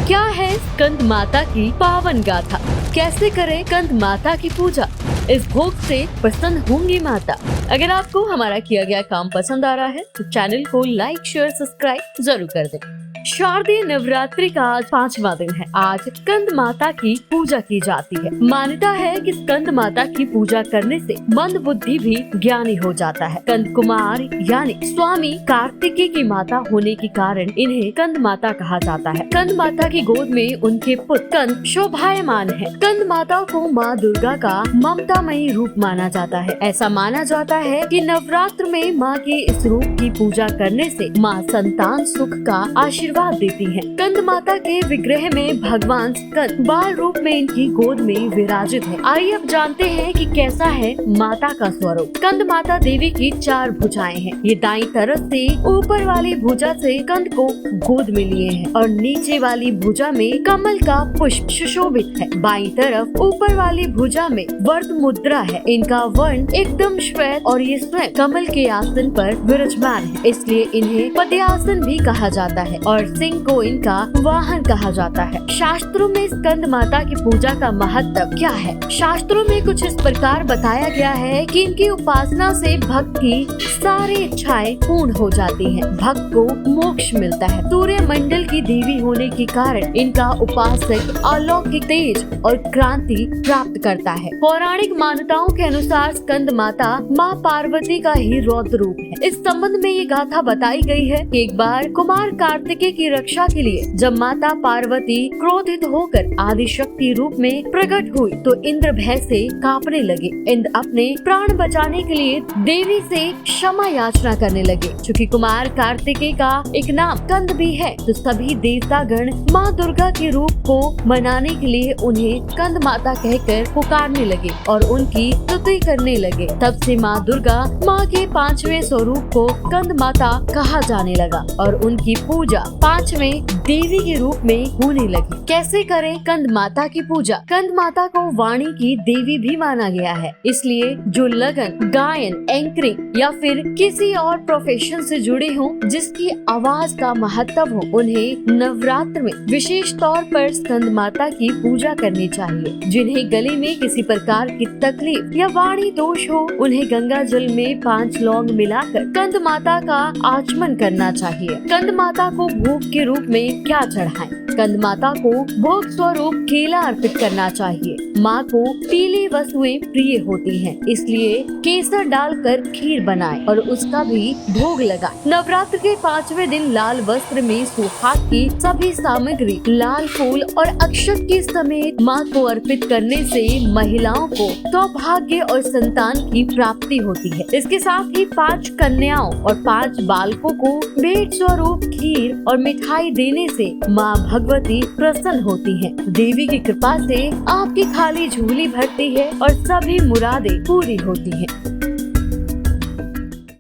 क्या है स्कंद माता की पावन गाथा? कैसे करें स्कंद माता की पूजा? इस भोग से प्रसन्न होंगी माता। अगर आपको हमारा किया गया काम पसंद आ रहा है तो चैनल को लाइक, शेयर, सब्सक्राइब जरूर कर दें। शारदीय नवरात्रि का आज 5वां दिन है। आज स्कंद माता की पूजा की जाती है। मान्यता है कि स्कंद माता की पूजा करने से मंद बुद्धि भी ज्ञानी हो जाता है। स्कंद कुमार यानी स्वामी कार्तिकेय की माता होने के कारण इन्हें स्कंद माता कहा जाता है। स्कंद माता की गोद में उनके पुत्र स्कंद शोभायमान है। स्कंद माता को माँ दुर्गा का ममतामयी रूप माना जाता है। ऐसा माना जाता है कि नवरात्र में माँ के इस रूप की पूजा करने से माँ संतान सुख का आशीर्वाद देती है। स्कंद माता के विग्रह में भगवान स्कंद बाल रूप में इनकी गोद में विराजित है। आइए अब जानते हैं कि कैसा है माता का स्वरूप। स्कंद माता देवी की 4 भुजाएं हैं। ये दाईं तरफ से ऊपर वाली भुजा से स्कंद को गोद में लिए हैं और नीचे वाली भुजा में कमल का पुष्प सुशोभित है। बाईं तरफ ऊपर वाली भुजा में वर्त मुद्रा है। इनका वर्ण एकदम श्वेत और ये स्वयं कमल के आसन पर विराजमान है, इसलिए इन्हें पद्यासन भी कहा जाता है और सिंह को इनका वाहन कहा जाता है। शास्त्रों में स्कंद माता की पूजा का महत्व क्या है? शास्त्रों में कुछ इस प्रकार बताया गया है कि इनकी उपासना से भक्त की सारी इच्छाएं पूर्ण हो जाती हैं। भक्त को मोक्ष मिलता है। सूर्य मंडल की देवी होने के कारण इनका उपासक अलौकिक तेज और क्रांति प्राप्त करता है। पौराणिक मान्यताओं के अनुसार स्कंद माता माँ पार्वती का ही रौद्र रूप है। इस संबंध में ये गाथा बताई गई है कि एक बार कुमार कार्तिकेय की रक्षा के लिए जब माता पार्वती क्रोधित होकर आदिशक्ति रूप में प्रकट हुई तो इंद्र भय से कांपने लगे। इंद्र अपने प्राण बचाने के लिए देवी से क्षमा याचना करने लगे। चूँकि कुमार कार्तिकेय का एक नाम स्कंद भी है तो सभी देवता गण माँ दुर्गा के रूप को मनाने के लिए उन्हें स्कंद माता कहकर पुकारने लगे और उनकी स्तुति करने लगे। तब से माँ दुर्गा माँ के 5वें स्वरूप को स्कंद माता कहा जाने लगा और उनकी पूजा 5वें देवी के रूप में होने लगी। कैसे करें स्कंद माता की पूजा? स्कंद माता को वाणी की देवी भी माना गया है, इसलिए जो लगन, गायन, एंकरिंग या फिर किसी और प्रोफेशन से जुड़े हों जिसकी आवाज का महत्व हो, उन्हें नवरात्र में विशेष तौर पर स्कंद माता की पूजा करनी चाहिए। जिन्हें गले में किसी प्रकार की तकलीफ या वाणी दोष हो, उन्हें गंगा जल में 5 लौंग मिलाकर स्कंद माता का आचमन करना चाहिए। स्कंद माता को भोग के रूप में क्या चढ़ाएं? स्कंद माता को भोग स्वरूप केला अर्पित करना चाहिए। माँ को पीली वस्तुएं प्रिय होती हैं, इसलिए केसर डालकर खीर बनाएं और उसका भी भोग लगाएं। नवरात्र के 5वें दिन लाल वस्त्र में सुहाग की सभी सामग्री, लाल फूल और अक्षत के समेत माँ को अर्पित करने से महिलाओं को सौभाग्य और संतान की प्राप्ति होती है। इसके साथ ही 5 कन्याओं और 5 बालकों को भेंट स्वरूप खीर और मिठाई देने से माँ भगवती प्रसन्न होती हैं। देवी की कृपा से आपकी खाली झोली भरती है और सभी मुरादें पूरी होती हैं।